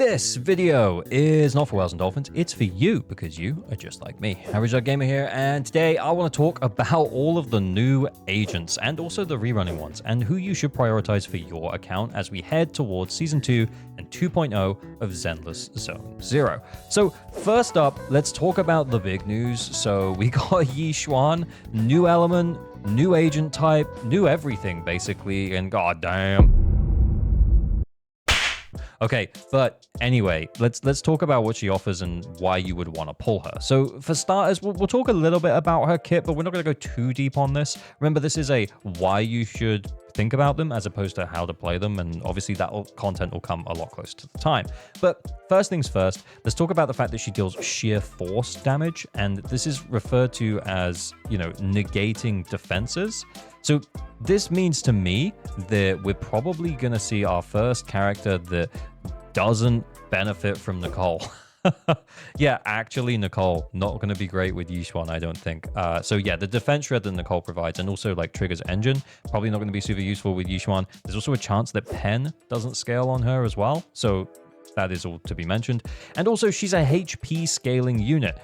This video is not for whales and dolphins, it's for you, because you are just like me. Average Gamer here, and today I want to talk about all of the new agents, and also the rerunning ones, and who you should prioritize for your account as we head towards Season 2 and 2.0 of Zenless Zone 0. So first up, let's talk about the big news. So we got Yixuan, new element, new agent type, new everything basically, and goddamn. Okay, but anyway, let's talk about what she offers and why you would want to pull her. So for starters, we'll talk a little bit about her kit, but we're not going to go too deep on this. Remember, this is a why you should think about them as opposed to how to play them, and obviously that content will come a lot closer to the time. But first things first, let's talk about the fact that she deals sheer force damage, and this is referred to as, you know, negating defenses. So this means to me that we're probably going to see our first character that doesn't benefit from Nicole. Yeah, actually, Nicole, not going to be great with Yixuan, I don't think. So yeah, the defense shred that Nicole provides, and also like triggers engine, probably not going to be super useful with Yixuan. There's also a chance that Pen doesn't scale on her as well. So that is all to be mentioned. And also, she's a HP scaling unit.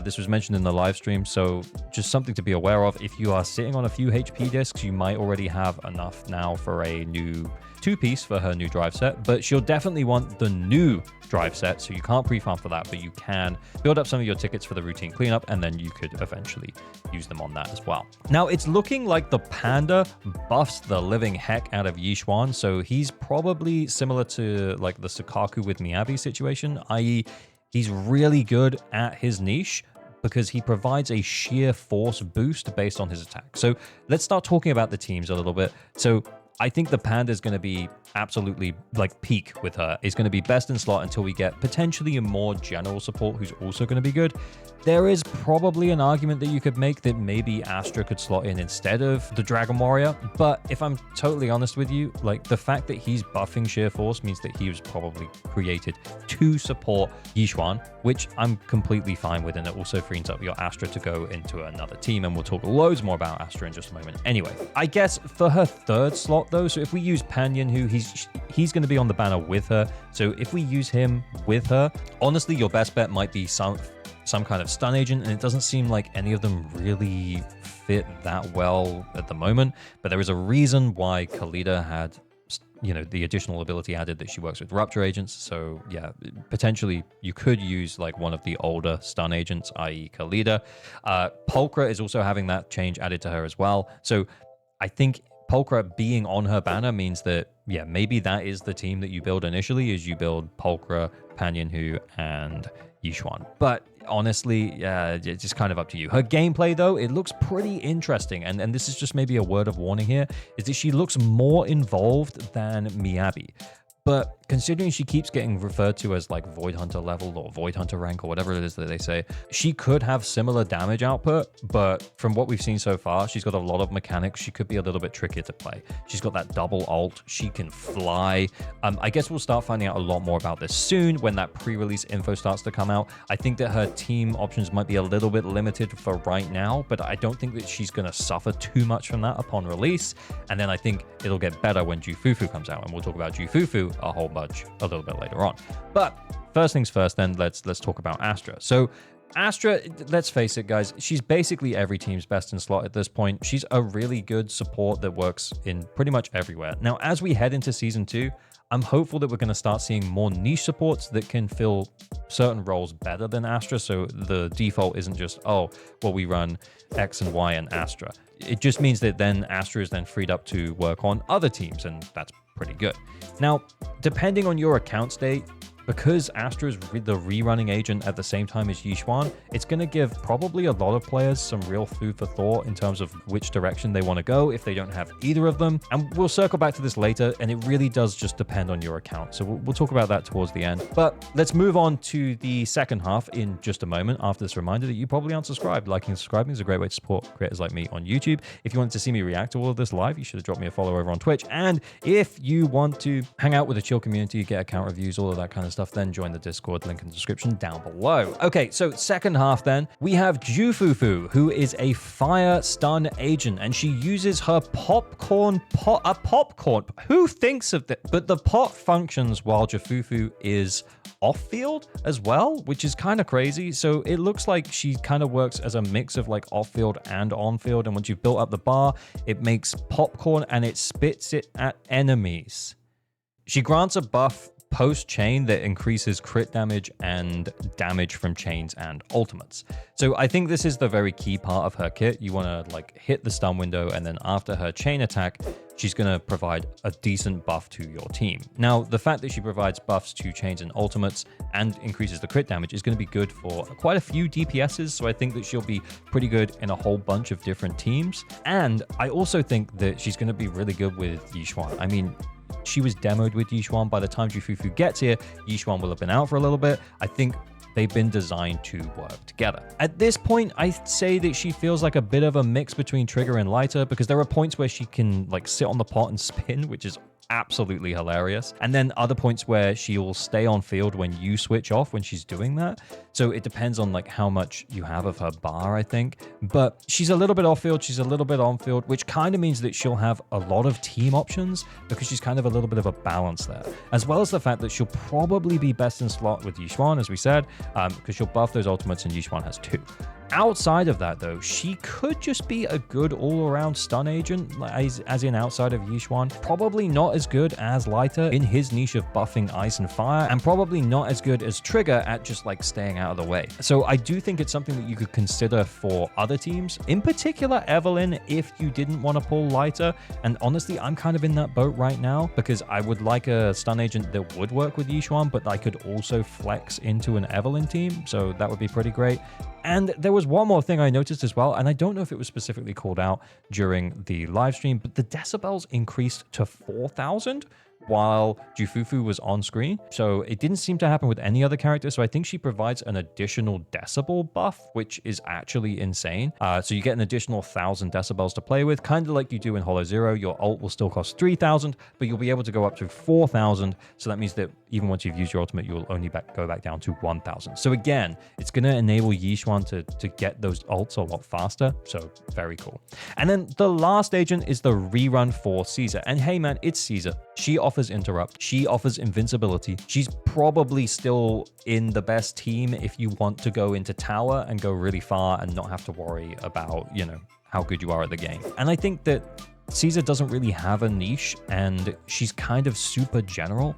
This was mentioned in the live stream, so just something to be aware of. If you are sitting on a few HP discs, you might already have enough now for a new two-piece for her new drive set, but she'll definitely want the new drive set, so you can't pre-farm for that, but you can build up some of your tickets for the routine cleanup, and then you could eventually use them on that as well. Now, it's looking like the Panda buffs the living heck out of Yixuan, so he's probably similar to like the Sukaku with Miyabi situation, i.e. he's really good at his niche because he provides a sheer force boost based on his attack. So let's start talking about the teams a little bit. So I think the Panda is going to be absolutely like peak with her. It's going to be best in slot until we get potentially a more general support who's also going to be good. There is probably an argument that you could make that maybe Astra could slot in instead of the Dragon Warrior. But if I'm totally honest with you, like the fact that he's buffing sheer force means that he was probably created to support Yixuan, which I'm completely fine with. And it also frees up your Astra to go into another team. And we'll talk loads more about Astra in just a moment. Anyway, I guess for her third slot though, so if we use Panyan, who he's going to be on the banner with her. So if we use him with her, honestly, your best bet might be some kind of stun agent, and it doesn't seem like any of them really fit that well at the moment. But there is a reason why Khalida had, you know, the additional ability added that she works with rupture agents. So yeah, potentially you could use like one of the older stun agents, i.e. Khalida. Pulchra is also having that change added to her as well. So I think Pulchra being on her banner means that, yeah, maybe that is the team that you build initially, is you build Pulchra, Panyanhu, and Yixuan. But honestly, yeah, it's just kind of up to you. Her gameplay, though, it looks pretty interesting. And this is just maybe a word of warning here, is that she looks more involved than Miyabi. But considering she keeps getting referred to as like Void Hunter level or Void Hunter rank or whatever it is that they say, she could have similar damage output, but from what we've seen so far, she's got a lot of mechanics. She could be a little bit trickier to play. She's got that double ult. She can fly. I guess we'll start finding out a lot more about this soon when that pre-release info starts to come out. I think that her team options might be a little bit limited for right now, but I don't think that she's going to suffer too much from that upon release. And then I think it'll get better when jufufu comes out, and we'll talk about jufufu a little bit later on. But first things first, then let's talk about Astra. So Astra, let's face it, guys, she's basically every team's best in slot at this point. She's a really good support that works in pretty much everywhere. Now, as we head into Season 2, I'm hopeful that we're going to start seeing more niche supports that can fill certain roles better than Astra. So the default isn't just, oh, well, we run X and Y and Astra. It just means that then Astra is then freed up to work on other teams, and that's pretty good. Now, depending on your account state, because Astra is the rerunning agent at the same time as Yixuan, it's going to give probably a lot of players some real food for thought in terms of which direction they want to go if they don't have either of them. And we'll circle back to this later, and it really does just depend on your account. So we'll talk about that towards the end. But let's move on to the second half in just a moment after this reminder that you probably aren't subscribed. Liking and subscribing is a great way to support creators like me on YouTube. If you wanted to see me react to all of this live, you should have dropped me a follow over on Twitch. And if you want to hang out with a chill community, get account reviews, all of that kind of stuff, then join the Discord, link in the description down below. Okay, so second half then, we have Jufufu, who is a fire stun agent, and she uses her popcorn pot. Who thinks of that? But the pot functions while Jufufu is off field as well, which is kind of crazy. So it looks like she kind of works as a mix of like off field and on field. And once you've built up the bar, it makes popcorn and it spits it at enemies. She grants a buff post-chain that increases crit damage and damage from chains and ultimates. So I think this is the very key part of her kit. You want to like hit the stun window, and then after her chain attack, she's going to provide a decent buff to your team. Now, the fact that she provides buffs to chains and ultimates and increases the crit damage is going to be good for quite a few DPSs, so I think that she'll be pretty good in a whole bunch of different teams. And I also think that she's going to be really good with Yixuan. I mean, she was demoed with Yixuan. By the time jufufu gets here, Yixuan will have been out for a little bit. I think they've been designed to work together. At this point, I'd say that she feels like a bit of a mix between Trigger and Lighter, because there are points where she can like sit on the pot and spin, which is absolutely hilarious. And then other points where she'll stay on field when you switch off when she's doing that. So it depends on like how much you have of her bar, I think. But she's a little bit off field, she's a little bit on field, which kind of means that she'll have a lot of team options because she's kind of a little bit of a balance there. As well as the fact that she'll probably be best in slot with Yixuan, as we said, because she'll buff those ultimates and Yixuan has 2. Outside of that, though, she could just be a good all-around stun agent, as in outside of Yixuan. Probably not as good as Lighter in his niche of buffing ice and fire, and probably not as good as Trigger at just like staying out of the way. So I do think it's something that you could consider for other teams, in particular Evelynn, if you didn't want to pull Lighter. And honestly, I'm kind of in that boat right now because I would like a stun agent that would work with Yixuan, but I could also flex into an Evelynn team, so that would be pretty great. And there was one more thing I noticed as well, and I don't know if it was specifically called out during the live stream, but the decibels increased to 4,000 while jufufu was on screen. So it didn't seem to happen with any other character. So I think she provides an additional decibel buff, which is actually insane. So you get an additional 1,000 decibels to play with, kind of like you do in Hollow Zero. Your ult will still cost 3,000, but you'll be able to go up to 4,000. So that means that even once you've used your ultimate, you'll only go back down to 1,000. So again, it's going to enable Yixuan to get those ults a lot faster. So very cool. And then the last agent is the rerun for Caesar. And hey man, it's Caesar. She offers interrupt. She offers invincibility. She's probably still in the best team if you want to go into tower and go really far and not have to worry about, you know, how good you are at the game. And I think that Caesar doesn't really have a niche, and she's kind of super general.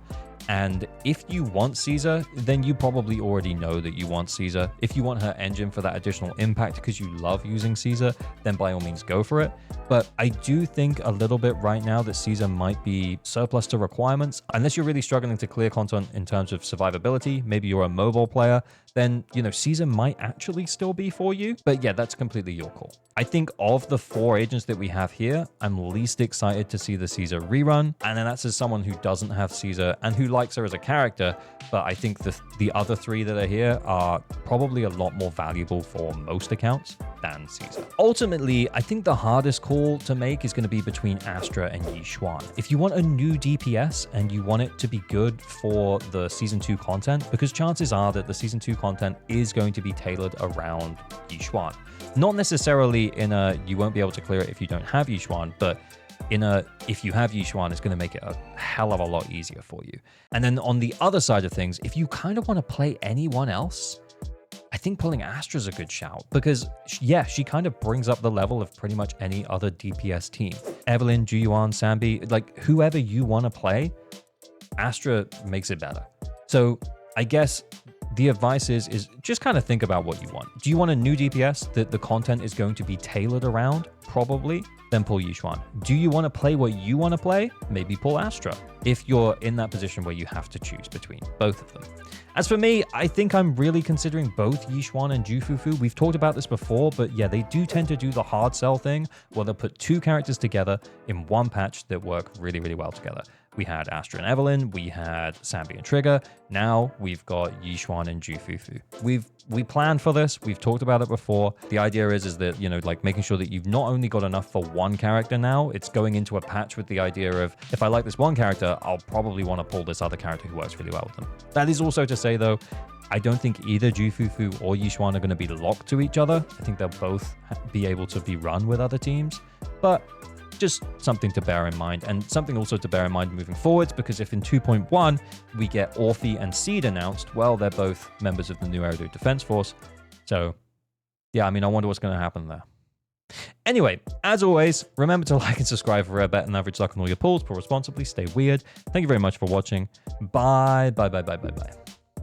And if you want Caesar, then you probably already know that you want Caesar. If you want her engine for that additional impact because you love using Caesar, then by all means go for it. But I do think a little bit right now that Caesar might be surplus to requirements. Unless you're really struggling to clear content in terms of survivability, maybe you're a mobile player, then, you know, Caesar might actually still be for you. But yeah, that's completely your call. I think of the 4 agents that we have here, I'm least excited to see the Caesar rerun. And then that's as someone who doesn't have Caesar and who likes her as a character. But I think the other 3 that are here are probably a lot more valuable for most accounts than Caesar. Ultimately, I think the hardest call to make is going to be between Astra and Yixuan. If you want a new DPS and you want it to be good for the Season 2 content, because chances are that the Season 2 content is going to be tailored around Yixuan. Not necessarily in a, you won't be able to clear it if you don't have Yixuan, but in a, if you have Yixuan, it's going to make it a hell of a lot easier for you. And then on the other side of things, if you kind of want to play anyone else, I think pulling Astra's a good shout because, yeah, she kind of brings up the level of pretty much any other DPS team. Evelynn, Yixuan, Sambi, like whoever you want to play, Astra makes it better. So I guess the advice is just kind of think about what you want. Do you want a new DPS that the content is going to be tailored around? Probably. Then pull Yixuan. Do you want to play what you want to play? Maybe pull Astra, if you're in that position where you have to choose between both of them. As for me, I think I'm really considering both Yixuan and jufufu. We've talked about this before, but yeah, they do tend to do the hard sell thing where they'll put 2 characters together in one patch that work really, really well together. We had Astra and Evelynn, we had Sambi and Trigger. Now we've got Yixuan and jufufu. We planned for this. We've talked about it before. The idea is that, you know, like making sure that you've not only got enough for one character now, it's going into a patch with the idea of, if I like this one character, I'll probably want to pull this other character who works really well with them. That is also to say, though, I don't think either jufufu or Yixuan are going to be locked to each other. I think they'll both be able to be run with other teams. But just something to bear in mind, and something also to bear in mind moving forwards, because if in 2.1 we get Orphe and Seed announced, well, they're both members of the new Aerial Defense Force. So, yeah, I mean, I wonder what's going to happen there. Anyway, as always, remember to like and subscribe for a better than average luck on all your pulls. Pull responsibly, stay weird. Thank you very much for watching. Bye, bye, bye, bye, bye, bye.